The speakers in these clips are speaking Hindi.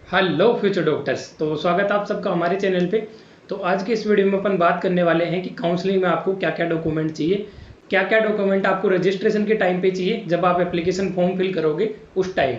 Hello future doctors. तो स्वागत है आप सबका हमारे चैनल पे। तो आज के इस वीडियो में अपन बात करने वाले हैं कि काउंसलिंग में आपको क्या क्या डॉक्यूमेंट चाहिए, क्या क्या डॉक्यूमेंट आपको रजिस्ट्रेशन के टाइम पे चाहिए जब आप एप्लीकेशन फॉर्म फिल करोगे उस टाइम,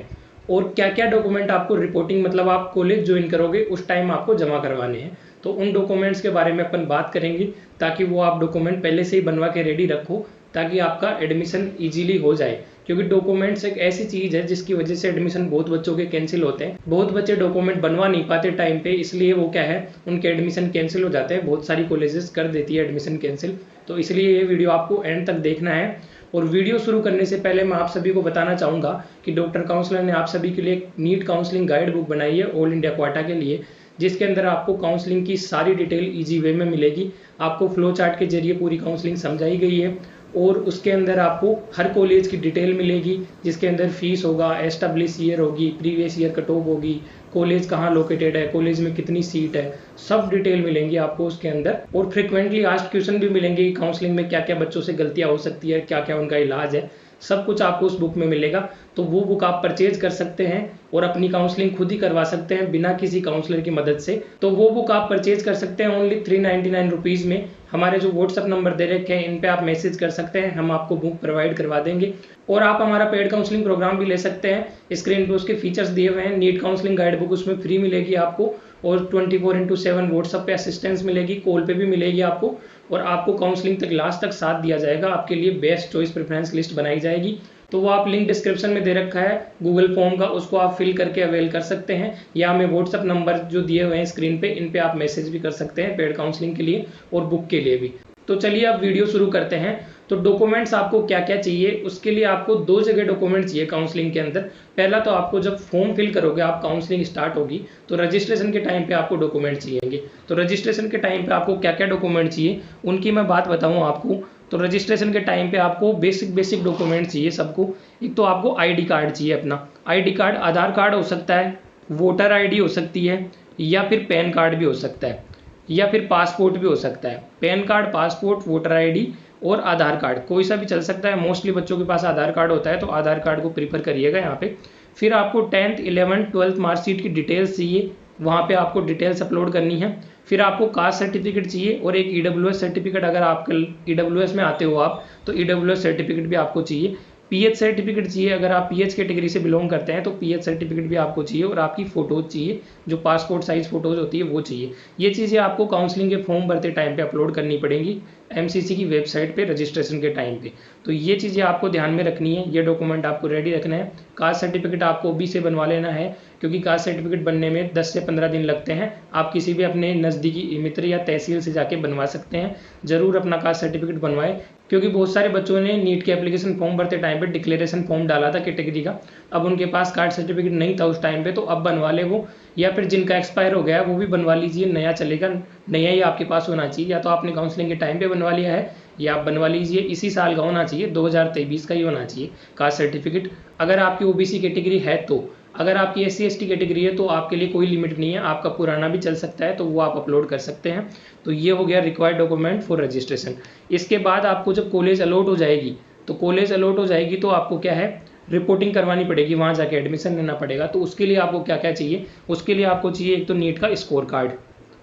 और क्या क्या डॉक्यूमेंट आपको रिपोर्टिंग मतलब आप कॉलेज ज्वाइन करोगे उस टाइम आपको जमा करवाने हैं। तो उन डॉक्यूमेंट्स के बारे में अपन बात करेंगे ताकि वो आप डॉक्यूमेंट पहले से ही बनवा के रेडी रखो ताकि आपका एडमिशन ईजिली हो जाए। क्योंकि डॉक्यूमेंट्स एक ऐसी चीज़ है जिसकी वजह से एडमिशन बहुत बच्चों के कैंसिल होते हैं। बहुत बच्चे डॉक्यूमेंट बनवा नहीं पाते टाइम पे, इसलिए वो क्या है उनके एडमिशन कैंसिल हो जाते हैं। बहुत सारी कॉलेजेस कर देती है एडमिशन कैंसिल। तो इसलिए ये वीडियो आपको एंड तक देखना है। और वीडियो शुरू करने से पहले मैं आप सभी को बताना चाहूँगा कि डॉक्टर काउंसलर ने आप सभी के लिए एक नीट काउंसलिंग गाइड बुक बनाई है ऑल इंडिया क्वाटा के लिए, जिसके अंदर आपको काउंसलिंग की सारी डिटेल इजी वे में मिलेगी। आपको फ्लो चार्ट के जरिए पूरी काउंसलिंग समझाई गई है और उसके अंदर आपको हर कॉलेज की डिटेल मिलेगी, जिसके अंदर फीस होगा, एस्टेब्लिश ईयर होगी, प्रीवियस ईयर कट ऑफ होगी, कॉलेज कहाँ लोकेटेड है, कॉलेज में कितनी सीट है, सब डिटेल मिलेंगी आपको उसके अंदर। और फ्रिक्वेंटली आस्क्ड क्वेश्चन भी मिलेंगे, काउंसलिंग में क्या क्या बच्चों से गलतियाँ हो सकती है, क्या क्या उनका इलाज है, सब कुछ आपको उस बुक में मिलेगा। तो वो बुक आप परचेज कर सकते हैं और अपनी काउंसलिंग खुद ही करवा सकते हैं बिना किसी काउंसलर की मदद से। तो वो बुक आप परचेज कर सकते हैं ओनली 399 रुपीज़ में। हमारे जो व्हाट्सअप नंबर दे रखे हैं इन पे आप मैसेज कर सकते हैं, हम आपको बुक प्रोवाइड करवा देंगे। और आप हमारा पेड काउंसलिंग प्रोग्राम भी ले सकते हैं। स्क्रीन पे उसके फीचर्स दिए हुए हैं। नीट काउंसलिंग गाइड बुक उसमें फ्री मिलेगी आपको, और 24/7 व्हाट्सअप पे असिस्टेंस मिलेगी, कॉल पे भी मिलेगी आपको। और आपको काउंसलिंग तक लास्ट तक साथ दिया जाएगा, आपके लिए बेस्ट चॉइस प्रेफरेंस लिस्ट बनाई जाएगी। तो वो आप लिंक डिस्क्रिप्शन में दे रखा है गूगल फॉर्म का, उसको आप फिल करके अवेल कर सकते हैं, या हमें व्हाट्सअप नंबर जो दिए हुए हैं स्क्रीन पे इन पे आप मैसेज भी कर सकते हैं पेड काउंसलिंग के लिए और बुक के लिए भी। तो चलिए अब वीडियो शुरू करते हैं। तो डॉक्यूमेंट्स आपको क्या क्या चाहिए, उसके लिए आपको दो जगह डॉक्यूमेंट चाहिए काउंसलिंग के अंदर। पहला तो आपको जब फॉर्म फिल करोगे, आप काउंसलिंग स्टार्ट होगी तो रजिस्ट्रेशन के टाइम पे आपको डॉक्यूमेंट चाहिए। तो रजिस्ट्रेशन के टाइम पे आपको क्या क्या डॉक्यूमेंट चाहिए उनकी मैं बात बताऊँ आपको। तो रजिस्ट्रेशन के टाइम पे आपको बेसिक डॉक्यूमेंट चाहिए सबको। एक तो आपको आईडी कार्ड चाहिए अपना। आईडी कार्ड आधार कार्ड हो सकता है, वोटर आईडी हो सकती है, या फिर पैन कार्ड भी हो सकता है, या फिर पासपोर्ट भी हो सकता है। Pan card, passport, voter ID और आधार कार्ड कोई सा भी चल सकता है। मोस्टली बच्चों के पास आधार कार्ड होता है तो आधार कार्ड को प्रीफर करिएगा यहाँ पे। फिर आपको 10th 11th 12th मार्कशीट की डिटेल्स चाहिए, वहाँ पे आपको डिटेल्स अपलोड करनी है। फिर आपको कास्ट सर्टिफिकेट चाहिए और एक ईडब्ल्यूएस सर्टिफिकेट, अगर आप ईडब्ल्यूएस में आते हो आप तो ईडब्ल्यूएस सर्टिफिकेट भी आपको चाहिए। पीएच सर्टिफिकेट चाहिए, अगर आप पीएच कैटेगरी से बिलोंग करते हैं तो पीएच सर्टिफिकेट भी आपको चाहिए। और आपकी फ़ोटोज चाहिए, जो पासपोर्ट साइज़ फ़ोटोज़ होती है वो चाहिए। ये चीज़ें आपको काउंसलिंग के फॉर्म भरते टाइम पे अपलोड करनी पड़ेंगी एमसीसी की वेबसाइट पे रजिस्ट्रेशन के टाइम पे। तो ये चीज़ें आपको ध्यान में रखनी है, ये डॉक्यूमेंट आपको रेडी रखना है। कास्ट सर्टिफिकेट आपको अभी से बनवा लेना है, क्योंकि कास्ट सर्टिफिकेट बनने में 10 से 15 दिन लगते हैं। आप किसी भी अपने नज़दीकी मित्र या तहसील से जाके बनवा सकते हैं। ज़रूर अपना कास्ट सर्टिफिकेट बनवाएं, क्योंकि बहुत सारे बच्चों ने नीट के एप्लीकेशन फॉर्म भरते टाइम पे डिक्लेरेशन फॉर्म डाला था कैटेगरी का, अब उनके पास कास्ट सर्टिफिकेट नहीं था उस टाइम पे, तो अब बनवा ले वो। या फिर जिनका एक्सपायर हो गया है वो भी बनवा लीजिए, नया चलेगा। नया ही आपके पास होना चाहिए, या तो आपने काउंसलिंग के टाइम पे बनवा लिया है या आप बनवा लीजिए। इसी साल का होना चाहिए, 2023 का ही होना चाहिए कास्ट सर्टिफिकेट। अगर आपकी ओबीसी कैटेगरी है तो, अगर आपकी एससी एसटी कैटेगरी है तो आपके लिए कोई लिमिट नहीं है, आपका पुराना भी चल सकता है, तो वो आप अपलोड कर सकते हैं। तो ये हो गया रिक्वायर्ड डॉक्यूमेंट फॉर रजिस्ट्रेशन। इसके बाद आपको जब कॉलेज अलॉट हो जाएगी, तो कॉलेज अलॉट हो जाएगी तो आपको क्या है रिपोर्टिंग करवानी पड़ेगी, वहाँ जाके एडमिशन लेना पड़ेगा। तो उसके लिए आपको क्या क्या चाहिए, उसके लिए आपको चाहिए एक तो नीट का स्कोर कार्ड।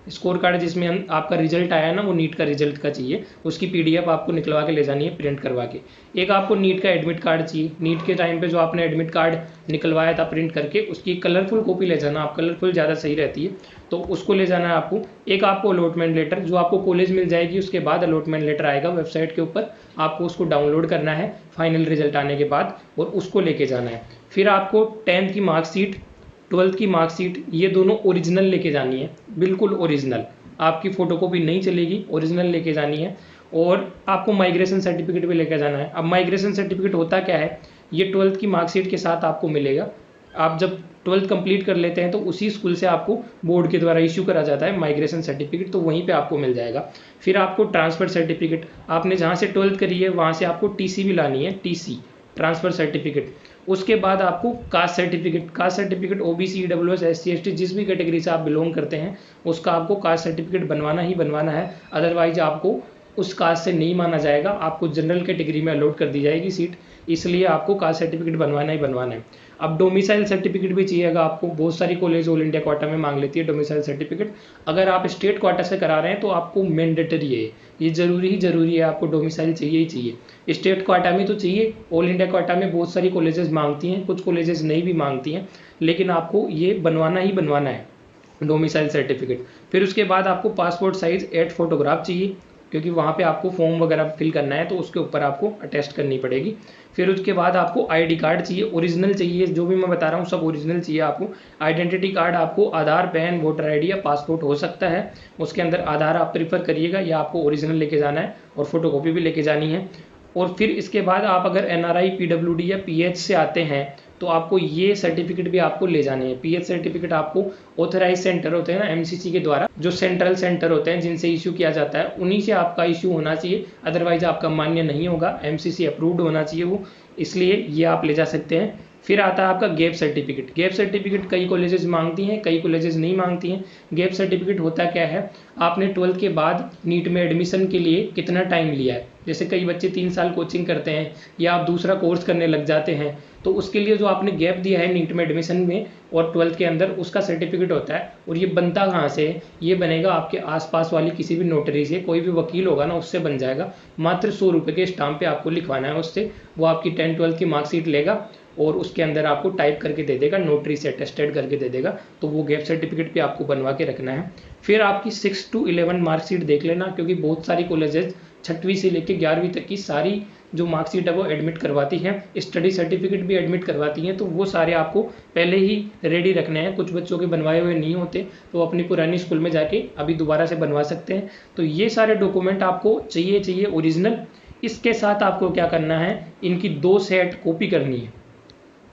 स्कोर कार्ड जिसमें आपका रिजल्ट आया ना, वो नीट का रिजल्ट का चाहिए, उसकी पीडीएफ आपको निकलवा के ले जानी है प्रिंट करवा के। एक आपको नीट का एडमिट कार्ड चाहिए, नीट के टाइम पे जो आपने एडमिट कार्ड निकलवाया था प्रिंट करके, उसकी कलरफुल कॉपी ले जाना आप, कलरफुल ज़्यादा सही रहती है, तो उसको ले जाना है आपको। एक आपको अलॉटमेंट लेटर, जो आपको कॉलेज मिल जाएगी उसके बाद अलॉटमेंट लेटर आएगा वेबसाइट के ऊपर, आपको उसको डाउनलोड करना है फाइनल रिजल्ट आने के बाद, और उसको लेके जाना है। फिर आपको 10th की मार्कशीट, 12th की मार्कशीट, ये दोनों ओरिजिनल लेके जानी है, बिल्कुल ओरिजिनल, आपकी फ़ोटोकॉपी नहीं चलेगी, ओरिजिनल लेके जानी है। और आपको माइग्रेशन सर्टिफिकेट भी लेके जाना है। अब माइग्रेशन सर्टिफिकेट होता क्या है, ये 12th की मार्कशीट के साथ आपको मिलेगा। आप जब 12th कंप्लीट कर लेते हैं तो उसी स्कूल से आपको बोर्ड के द्वारा इश्यू करा जाता है माइग्रेशन सर्टिफिकेट, तो वहीं पे आपको मिल जाएगा। फिर आपको ट्रांसफ़र सर्टिफिकेट, आपने जहाँ से 12th करी है वहाँ से आपको टीसी भी लानी है, टीसी ट्रांसफ़र सर्टिफिकेट। उसके बाद आपको caste certificate, caste certificate OBC EWS SC ST जिस भी कैटेगरी से आप बिलोंग करते हैं उसका आपको कास्ट सर्टिफिकेट बनवाना ही बनवाना है, अदरवाइज आपको उस कास्ट से नहीं माना जाएगा, आपको जनरल कैटेगरी में अलॉट कर दी जाएगी सीट, इसलिए आपको कास्ट सर्टिफिकेट बनवाना ही बनवाना है। अब डोमिसाइल सर्टिफिकेट भी चाहिएगा आपको, बहुत सारी कॉलेज ऑल इंडिया क्वाटा में मांग लेती है डोमिसाइल सर्टिफिकेट। अगर आप स्टेट क्वाटा से करा रहे हैं तो आपको मैंडेटरी है, ये जरूरी है, आपको डोमिसाइल चाहिए ही चाहिए। स्टेट क्वाटा में तो चाहिए, ऑल इंडिया क्वाटा में बहुत सारी कॉलेजेस मांगती हैं, कुछ कॉलेजेस नहीं भी मांगती हैं, लेकिन आपको ये बनवाना ही बनवाना है डोमिसाइल सर्टिफिकेट। फिर उसके बाद आपको पासपोर्ट साइज 8 फोटोग्राफ चाहिए, क्योंकि वहाँ पे आपको फॉर्म वगैरह फिल करना है तो उसके ऊपर आपको अटेस्ट करनी पड़ेगी। फिर उसके बाद आपको आईडी कार्ड चाहिए, ओरिजिनल चाहिए, जो भी मैं बता रहा हूँ सब ओरिजिनल चाहिए आपको। आइडेंटिटी कार्ड आपको आधार, पैन, वोटर आईडी या पासपोर्ट हो सकता है, उसके अंदर आधार आप प्रीफर करिएगा, या आपको ओरिजिनल लेके जाना है और फोटोकॉपी भी लेके जानी है। और फिर इसके बाद आप अगर NRI, PWD या PH से आते हैं तो आपको ये सर्टिफिकेट भी आपको ले जाने हैं। PH सर्टिफिकेट आपको ऑथराइज सेंटर होते हैं ना MCC के द्वारा, जो सेंट्रल सेंटर होते हैं जिनसे इशू किया जाता है, उन्हीं से आपका इशू होना चाहिए, अदरवाइज आपका मान्य नहीं होगा। MCC अप्रूव्ड होना चाहिए वो, इसलिए ये आप ले जा सकते हैं। फिर आता है आपका गैप सर्टिफिकेट। गैप सर्टिफिकेट कई कॉलेजेस मांगती हैं, कई कॉलेजेस नहीं मांगती हैं। गैप सर्टिफिकेट होता क्या है, आपने 12th के बाद नीट में एडमिशन के लिए कितना टाइम लिया है, जैसे कई बच्चे 3 साल कोचिंग करते हैं या आप दूसरा कोर्स करने लग जाते हैं, तो उसके लिए जो आपने गैप दिया है नीट में एडमिशन में और 12th के अंदर, उसका सर्टिफिकेट होता है। और ये बनता कहाँ से है, ये बनेगा आपके आसपास वाली किसी भी नोटरी से, कोई भी वकील होगा ना उससे बन जाएगा। मात्र 100 रुपये के स्टाम्प पे आपको लिखवाना है उससे, वो आपकी 10th-12th की मार्कशीट लेगा और उसके अंदर आपको टाइप करके दे देगा, नोटरी से अटेस्टेड करके दे देगा, तो वो गैप सर्टिफिकेट भी आपको बनवा के रखना है। फिर आपकी 6 to 11 मार्कशीट देख लेना, क्योंकि बहुत सारी कॉलेजेस 6वीं से लेकर 11वीं तक की सारी जो मार्कशीट है वो एडमिट करवाती हैं, स्टडी सर्टिफिकेट भी एडमिट करवाती हैं, तो वो सारे आपको पहले ही रेडी रखने हैं। कुछ बच्चों के बनवाए हुए नहीं होते तो अपनी पुरानी स्कूल में जाके अभी दोबारा से बनवा सकते हैं। तो ये सारे डॉक्यूमेंट आपको चाहिए ओरिजिनल। इसके साथ आपको क्या करना है, इनकी 2 सेट कॉपी करनी है,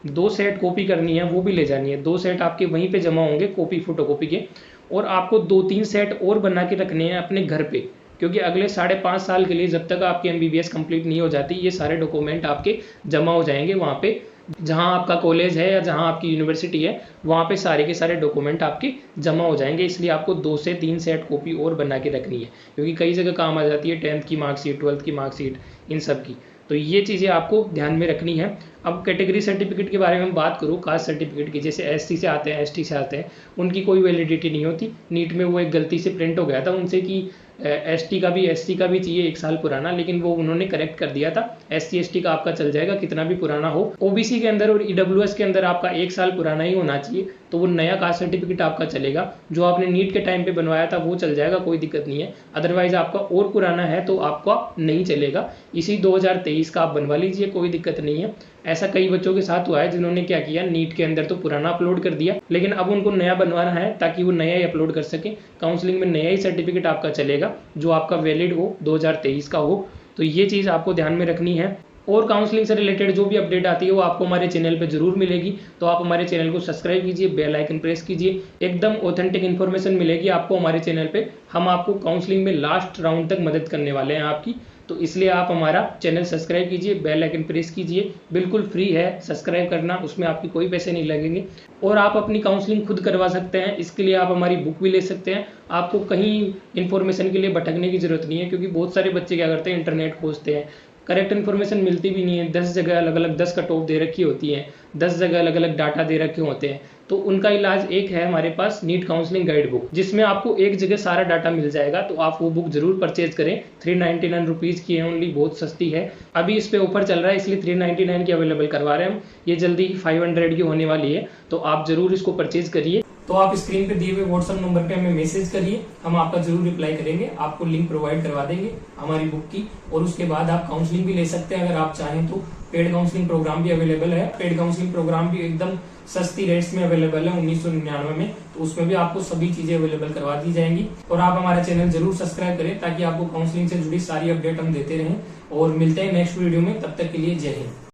2 सेट कॉपी करनी है, वो भी ले जानी है। 2 सेट आपके वहीं पे जमा होंगे कॉपी फोटोकॉपी के, और आपको 2-3 सेट और बना के रखने हैं अपने घर पे, क्योंकि अगले 5.5 साल के लिए जब तक आपकी MBBS कंप्लीट नहीं हो जाती, ये सारे डॉक्यूमेंट आपके जमा हो जाएंगे वहाँ पे, जहाँ आपका कॉलेज है या जहाँ आपकी यूनिवर्सिटी है, वहाँ पे सारे के सारे डॉक्यूमेंट आपके जमा हो जाएंगे। इसलिए आपको 2 से 3 सेट कॉपी और बना के रखनी है, क्योंकि कई जगह काम आ जाती है 10th की मार्कशीट, 12th की मार्कशीट, इन सब की। तो ये चीज़ें आपको ध्यान में रखनी है। अब कैटेगरी सर्टिफिकेट के बारे में बात करूँ, कास्ट सर्टिफिकेट की, जैसे SC से आते हैं, ST से आते हैं, उनकी कोई वैलिडिटी नहीं होती। नीट में वो एक गलती से प्रिंट हो गया था उनसे कि ST का भी SC का भी चाहिए 1 साल पुराना, लेकिन वो उन्होंने करेक्ट कर दिया था। SC ST का आपका चल जाएगा कितना भी पुराना हो। OBC के अंदर और EWS के अंदर आपका 1 साल पुराना ही होना चाहिए, तो वो नया कास्ट सर्टिफिकेट आपका चलेगा। जो आपने नीट के टाइम पे बनवाया था वो चल जाएगा, कोई दिक्कत नहीं है। अदरवाइज आपका और पुराना है तो आपका नहीं चलेगा। इसी 2023 का आप बनवा लीजिए, कोई दिक्कत नहीं है। ऐसा कई बच्चों के साथ हुआ है जिन्होंने क्या किया, नीट के अंदर तो पुराना अपलोड कर दिया, लेकिन अब उनको नया बनवाना है ताकि वो नया ही अपलोड कर सके। काउंसलिंग में नया ही सर्टिफिकेट आपका चलेगा जो आपका वैलिड हो, 2023 का हो। तो ये चीज़ आपको ध्यान में रखनी है। और काउंसलिंग से रिलेटेड जो भी अपडेट आती है वो आपको हमारे चैनल पे जरूर मिलेगी, तो आप हमारे चैनल को सब्सक्राइब कीजिए, बेल आइकन प्रेस कीजिए, एकदम ऑथेंटिक इन्फॉर्मेशन मिलेगी आपको हमारे चैनल पे। हम आपको काउंसलिंग में लास्ट राउंड तक मदद करने वाले हैं आपकी, तो इसलिए आप हमारा चैनल सब्सक्राइब कीजिए, बेल आइकन प्रेस कीजिए, बिल्कुल फ्री है सब्सक्राइब करना, उसमें आपकी कोई पैसे नहीं लगेंगे। और आप अपनी काउंसलिंग खुद करवा सकते हैं, इसके लिए आप हमारी बुक भी ले सकते हैं। आपको कहीं इन्फॉर्मेशन के लिए भटकने की जरूरत नहीं है, क्योंकि बहुत सारे बच्चे क्या करते हैं, इंटरनेट खोजते हैं, करेक्ट इन्फॉर्मेशन मिलती भी नहीं है। 10 जगह अलग अलग 10 कट ऑफ दे रखी होती है, 10 जगह अलग अलग डाटा दे रखे होते हैं। तो उनका इलाज एक है हमारे पास नीट काउंसलिंग गाइड बुक, जिसमें आपको एक जगह सारा डाटा मिल जाएगा। तो आप वो बुक जरूर परचेज करें। 399 रुपीज़ की है ओनली, बहुत सस्ती है। अभी इस पे ऑफर चल रहा है इसलिए 399 की अवेलेबल करवा रहे हैं हम। ये जल्दी 500 की होने वाली है, तो आप जरूर इसको परचेज करिए। तो आप स्क्रीन पे दिए हुए व्हाट्सएप नंबर पे हमें मैसेज करिए, हम आपका जरूर रिप्लाई करेंगे, आपको लिंक प्रोवाइड करवा देंगे हमारी बुक की। और उसके बाद आप काउंसलिंग भी ले सकते हैं अगर आप चाहें तो। पेड काउंसलिंग प्रोग्राम भी अवेलेबल है, पेड काउंसलिंग प्रोग्राम भी एकदम सस्ती रेट्स में अवेलेबल है 1999 में, तो उसमें भी आपको सभी चीजें अवेलेबल करवा दी जाएंगी। और आप हमारा चैनल जरूर सब्सक्राइब करें ताकि आपको काउंसलिंग से जुड़ी सारी अपडेट हम देते रहें। और मिलते हैं नेक्स्ट वीडियो में, तब तक के लिए जय हिंद।